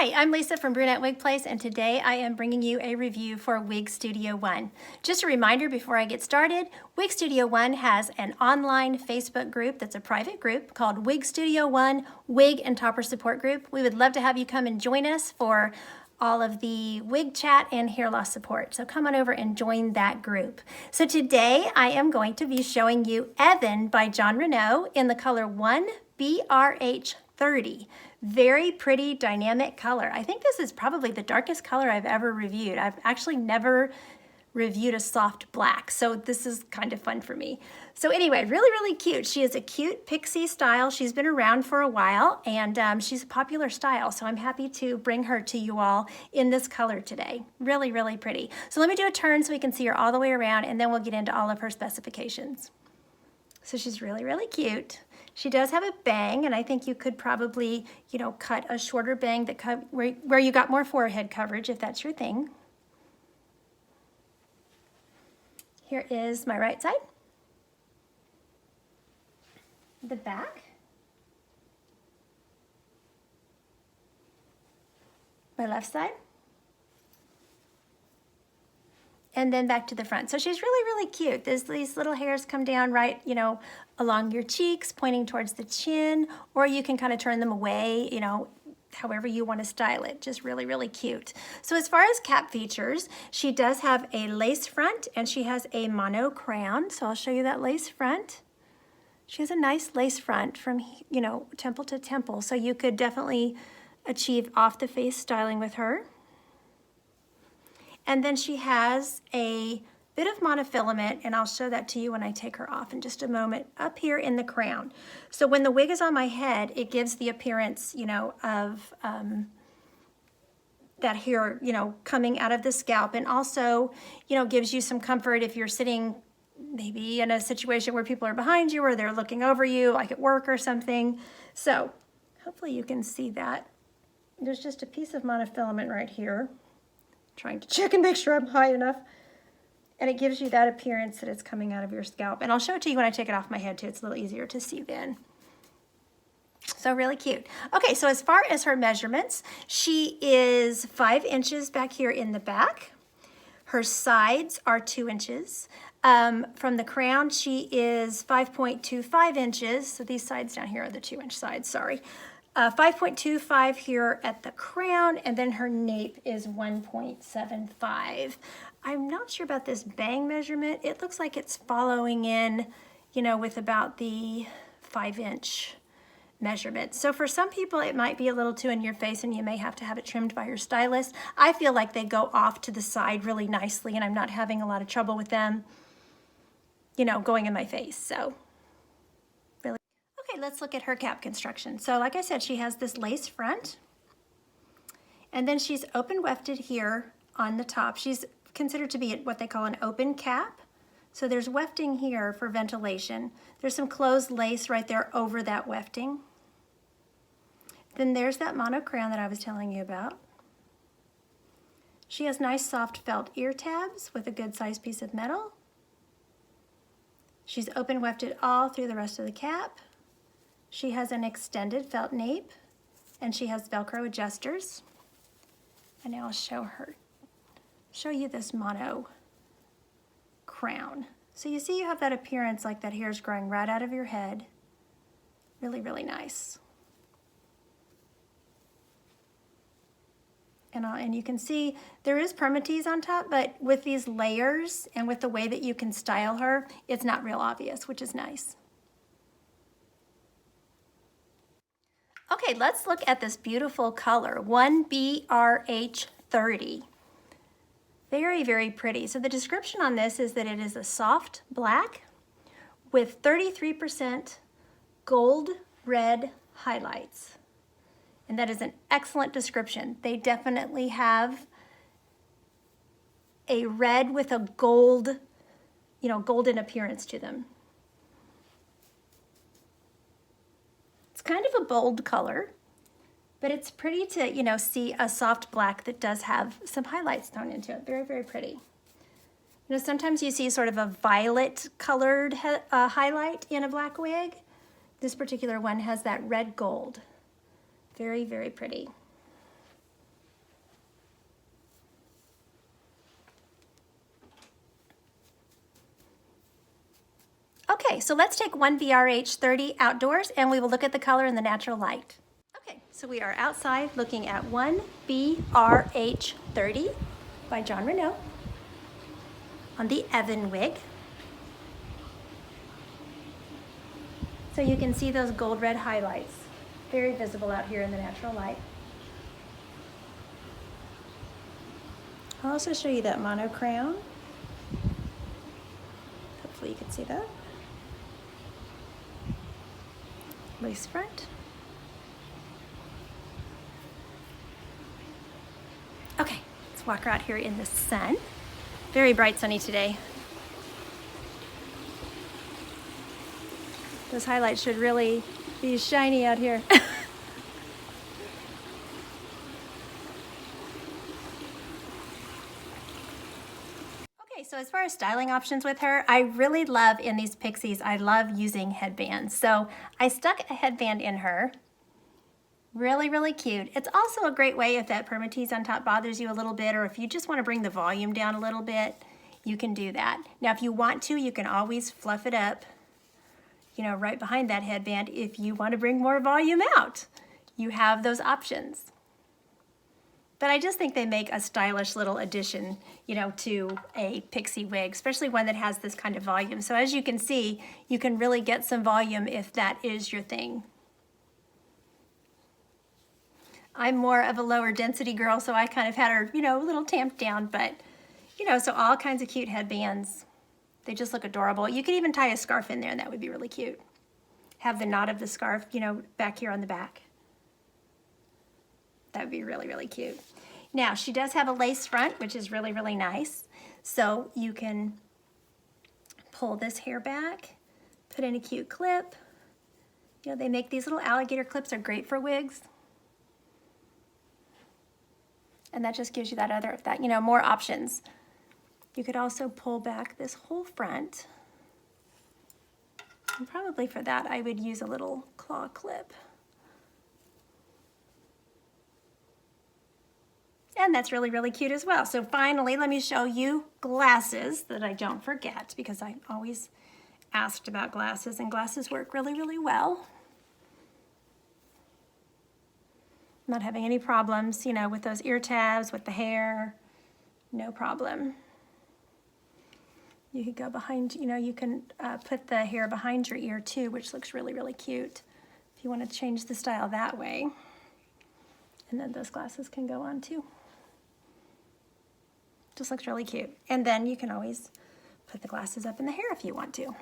Hi, I'm Lisa from Brunette Wig Place, and today I am bringing you a review for Wig Studio One. Just a reminder before I get started, Wig Studio One has an online Facebook group that's a private group called Wig Studio One Wig and Topper Support Group. We would love to have you come and join us for all of the wig chat and hair loss support. So come on over and join that group. So today I am going to be showing you Evan by Jon Renau in the color 1BRH30. Very pretty dynamic color. I think this is probably the darkest color I've ever reviewed. I've actually never reviewed a soft black, so this is kind of fun for me. So anyway, really cute. She is a cute pixie style. She's been around for a while, and she's a popular style, so I'm happy to bring her to you all in this color today. Really pretty. So let me do a turn so we can see her all the way around, and then we'll get into all of her specifications. So she's really cute. She does have a bang, and I think you could probably, cut a shorter bang that where you got more forehead coverage if that's your thing. Here is my right side, the back, my left side, and then back to the front. So she's really cute. These little hairs come down right, along your cheeks, pointing towards the chin, or you can kind of turn them away, however you want to style it. Just really cute. So as far as cap features, she does have a lace front and she has a mono crown. So I'll show you that lace front. She has a nice lace front from, temple to temple. So you could definitely achieve off the face styling with her. And then she has a bit of monofilament, and I'll show that to you when I take her off in just a moment, up here in the crown. So when the wig is on my head, it gives the appearance, of that hair, coming out of the scalp, and also, gives you some comfort if you're sitting maybe in a situation where people are behind you or they're looking over you, like at work or something. So hopefully you can see that. There's just a piece of monofilament right here. Trying to check and make sure I'm high enough. And it gives you that appearance that it's coming out of your scalp. And I'll show it to you when I take it off my head too. It's a little easier to see then. So really cute. Okay, so as far as her measurements, she is 5 inches back here in the back. Her sides are 2 inches. From the crown, she is 5.25 inches. So these sides down here are the 2-inch sides, sorry. 5.25 here at the crown, and then her nape is 1.75. I'm not sure about this bang measurement. It looks like it's following in, with about the 5-inch measurement. So for some people, it might be a little too in your face and you may have to have it trimmed by your stylist. I feel like they go off to the side really nicely and I'm not having a lot of trouble with them, going in my face. So really. Okay, let's look at her cap construction. So like I said, she has this lace front, and then she's open wefted here on the top. She's considered to be what they call an open cap. So there's wefting here for ventilation. There's some closed lace right there over that wefting. Then there's that mono crown that I was telling you about. She has nice soft felt ear tabs with a good sized piece of metal. She's open wefted all through the rest of the cap. She has an extended felt nape, and she has Velcro adjusters. And now I'll show you this mono crown. So you see you have that appearance like that hair is growing right out of your head. Really nice. And you can see there is permatease on top, but with these layers and with the way that you can style her, it's not real obvious, which is nice. Okay, let's look at this beautiful color, 1BRH30. Very pretty. So the description on this is that it is a soft black with 33% gold red highlights. And that is an excellent description. They definitely have a red with a gold, golden appearance to them. It's kind of a bold color, but it's pretty to, see a soft black that does have some highlights thrown into it. Very pretty. Sometimes you see sort of a violet colored highlight in a black wig. This particular one has that red gold. Very pretty. Okay, so let's take 1BRH30 outdoors and we will look at the color in the natural light. Okay, so we are outside looking at 1BRH30 by Jon Renau on the Evan wig. So you can see those gold red highlights, very visible out here in the natural light. I'll also show you that mono crown. Hopefully you can see that. Lace front. Okay, let's walk her out here in the sun. Very bright sunny today. Those highlights should really be shiny out here. So as far as styling options with her, I really love in these pixies, I love using headbands. So I stuck a headband in her. Really, really cute. It's also a great way if that permatease on top bothers you a little bit, or if you just want to bring the volume down a little bit, you can do that. Now, if you want to, you can always fluff it up, you know, right behind that headband if you want to bring more volume out. You have those options. But I just think they make a stylish little addition, you know, to a pixie wig, especially one that has this kind of volume. So as you can see, you can really get some volume if that is your thing. I'm more of a lower density girl, so I kind of had her, you know, a little tamped down, but, you know, so all kinds of cute headbands. They just look adorable. You could even tie a scarf in there, and that would be really cute. Have the knot of the scarf, you know, back here on the back. That would be really, really cute. Now, she does have a lace front, which is really, really nice. So you can pull this hair back, put in a cute clip. You know, they make these little alligator clips are great for wigs. And that just gives you that you know, more options. You could also pull back this whole front. And probably for that, I would use a little claw clip. And that's really, really cute as well. So finally, let me show you glasses that I don't forget, because I always asked about glasses, and glasses work really, really well. I'm not having any problems, you know, with those ear tabs, with the hair, no problem. You could go behind, you know, you can put the hair behind your ear too, which looks really, really cute if you want to change the style that way. And then those glasses can go on too. Just looks really cute. And then you can always put the glasses up in the hair if you want to.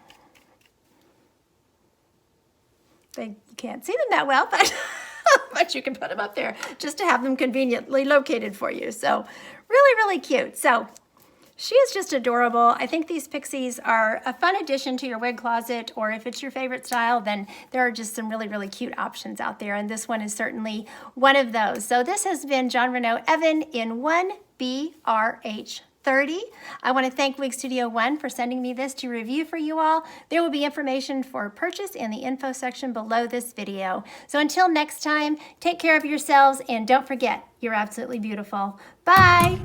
You can't see them that well, but, but you can put them up there just to have them conveniently located for you. So really, really cute. So she is just adorable. I think these pixies are a fun addition to your wig closet, or if it's your favorite style, then there are just some really, really cute options out there, and this one is certainly one of those. So this has been Jon Renau Evan in 1BRH30. I want to thank Wig Studio One for sending me this to review for you all. There will be information for purchase in the info section below this video. So until next time, take care of yourselves, and don't forget, you're absolutely beautiful. Bye!